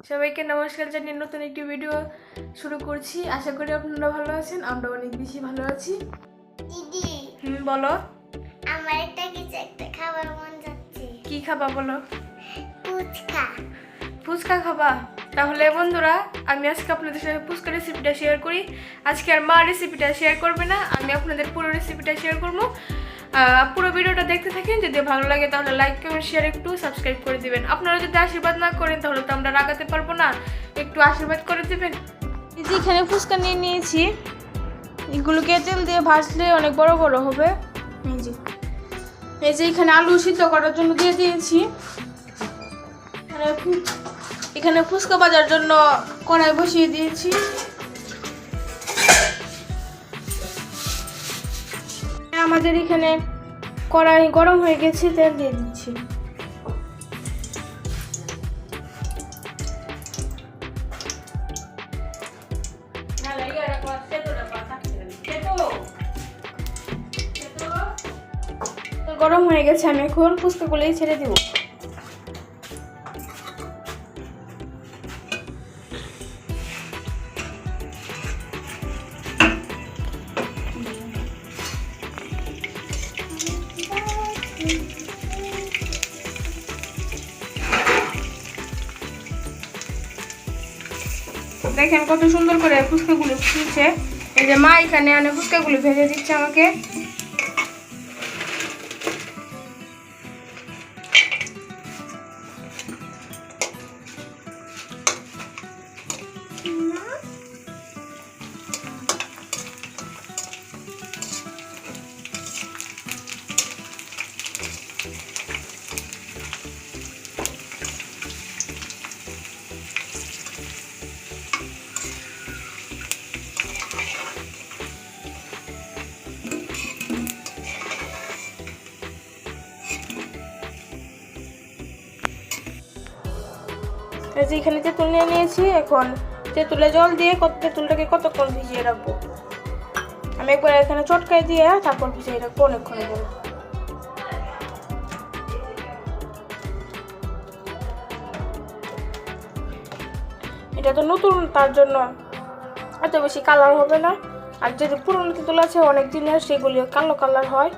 সবাইকে নমস্কার জানিয়ে নতুন একটি ভিডিও শুরু করছি। আশা করি আপনারা ভালো আছেন, আমরা অনেক বেশি ভালো আছি। দিদি, বলো, আমার একটা খাবার মন যাচ্ছে। কি খাবা বলো? ফুচকা। ফুচকা খাবা? তাহলে বন্ধুরা, আমি আজকে আপনাদের সাথে ফুচকা রেসিপিটা শেয়ার করি। আজকে আর মা রেসিপিটা শেয়ার করবে না, আমি আপনাদের পুরো রেসিপিটা শেয়ার করবো। পুরো ভিডিওটা দেখতে থাকেন। যদি ভালো লাগে তাহলে লাইক কমেন্ট শেয়ার একটু সাবস্ক্রাইব করে দিবেন। আপনারা যদি আশীর্বাদ না করেন তাহলে তো আমরা রাগাতে পারবো না, একটু আশীর্বাদ করে দিবেন। এই যে এখানে ফুচকা নিয়ে নিয়েছি, এগুলোকে তেল দিয়ে ভাজলে অনেক বড় বড় হবে। এই যে এখানে আলু সিদ্ধ করার জন্য দিয়ে দিয়েছি। এখানে ফুচকা ভাজার জন্য কড়াই বসিয়ে দিয়েছি। আমাদের এখানে কড়াই গরম হয়ে গেছে, তেল দিয়ে দিচ্ছি। গরম হয়ে গেছে, আমি এখন ফুচকাগুলোই ছেড়ে দিব। দেখেন কত সুন্দর করে ফুচকাগুলো ফুলছে। এই যে মা এখানে আনে ফুচকাগুলো ভেজে দিচ্ছে আমাকে। এই যে এখানে তেঁতুল নিয়ে নিয়েছি, এখন তেঁতুলে জল দিয়ে তেঁতুলটাকে কতক্ষণ ভিজিয়ে রাখবো। আমি একবার এখানে চটকাই দিয়ে তারপর ভিজিয়ে রাখবো অনেকক্ষণ ধরে। এটা তো নতুন, তার জন্য এত বেশি কালার হবে না। আর যদি পুরনো তেঁতুল আছে অনেক দিনের, সেগুলি কালো কালার হয়।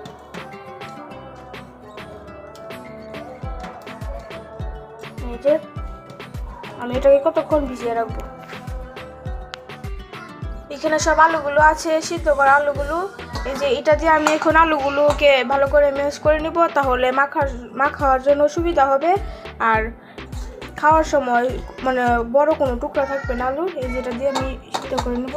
এই যে আমি এটাকে কতক্ষণ ভিজিয়ে রাখবো। এখানে সব আলুগুলো আছে, সিদ্ধ করা আলুগুলো। এই যে এটা দিয়ে আমি এখন আলুগুলোকে ভালো করে ম্যাশ করে নিব, তাহলে মাখার জন্য সুবিধা হবে। আর খাওয়ার সময় মানে বড় কোনো টুকরা থাকবে না আলু। এই যেটা দিয়ে আমি সিদ্ধ করে নেব।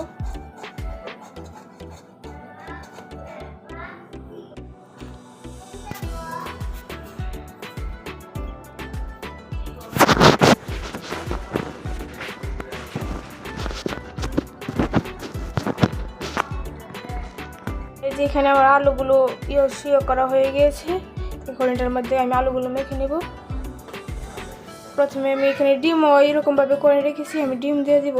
এই যে এখানে আমার আলুগুলো সিও করা হয়ে গিয়েছে। এখন এটার মধ্যে আমি আলুগুলো মেখে নেব। প্রথমে আমি এখানে ডিমও এরকমভাবে করে রেখেছি, আমি ডিম দিয়ে দিব।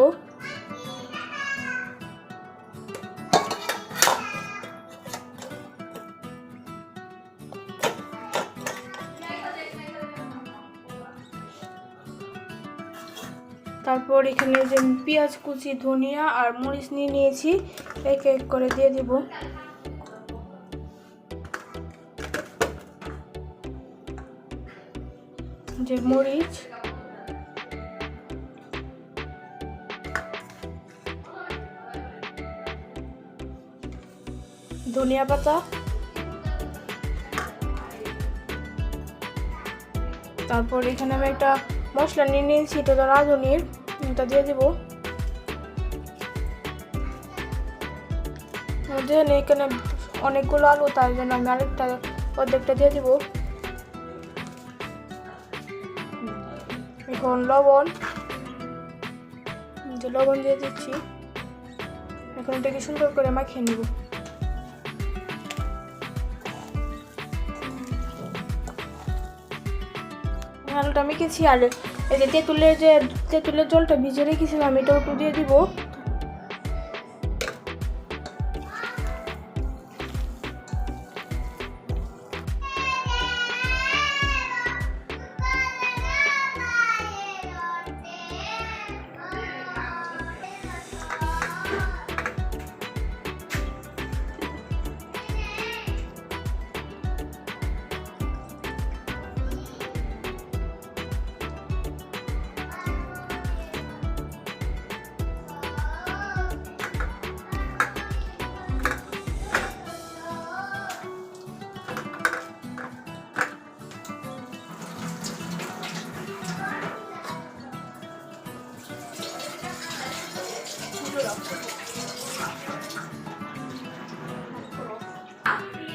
তারপর এখানে যে পেঁয়াজ কুচি, ধনিয়া আর মরিচ নিয়ে নিয়েছি, এক এক করে দিয়ে দিব। যে মরিচ, ধনিয়া পাতা, তারপর এখানে আমি একটা মশলা নিয়ে নিয়েছি, এটা তো রাঁধুনির, এটা দিয়ে দিব। এখানে অনেকগুলো আলু, তার জন্য আমি আরেকটা অর্ধেকটা দিয়ে দিব। এখন লবণ দিয়ে দিচ্ছি। এখন এটাকে সুন্দর করে মাখিয়ে নিব। আলুটা মেখেছি, আর এই যে তেঁতুলের জলটা ভিজিয়ে রেখেছিলাম, এটা একটু দিয়ে দিব।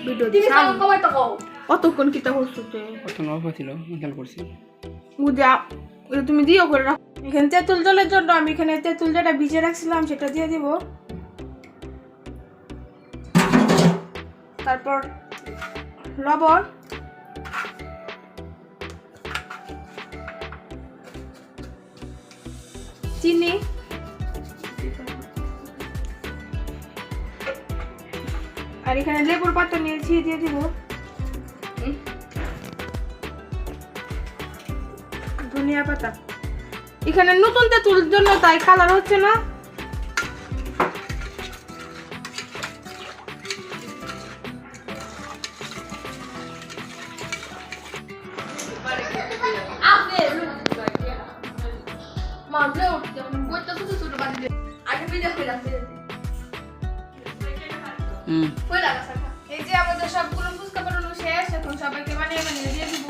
ভিডিও তুমি সাউন্ড কমাই তো কও কতক্ষণ কিতা করছো তে কত অল্প ছিল খেয়াল করছি বুঝা এটা তুমি দিও করে রাখো এখানে তেঁতুল জলের জন্য আমি এখানে তেঁতুল যেটা ভিজে রাখছিলাম সেটা দিয়ে দিব তারপর লবণ চিনি আর এখানে লেবুর পাতা নিয়েছি দিয়ে দিব ধনিয়া পাতা এখানে নতুন তেঁতুল জন্য তাই কালার হচ্ছে না আপনি মামলে উঠতে কইতা ছোট ছোট বাড়ি আগে ভিডিও করে রাখতে কই লাগা সাকা এই যে আমাদের সবগুলো ফুচকা বানানো শেষ এখন সবাইকে বানিয়ে বানিয়ে দিয়ে দিব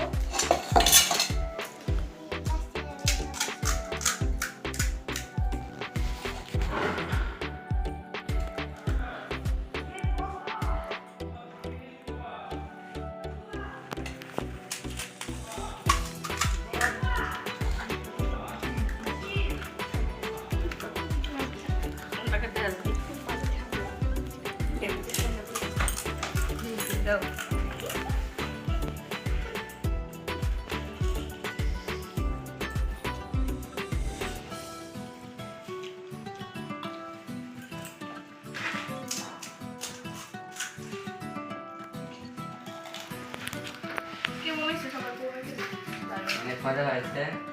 কেমন হয়েছে সবার অনেক মজা হয়েছে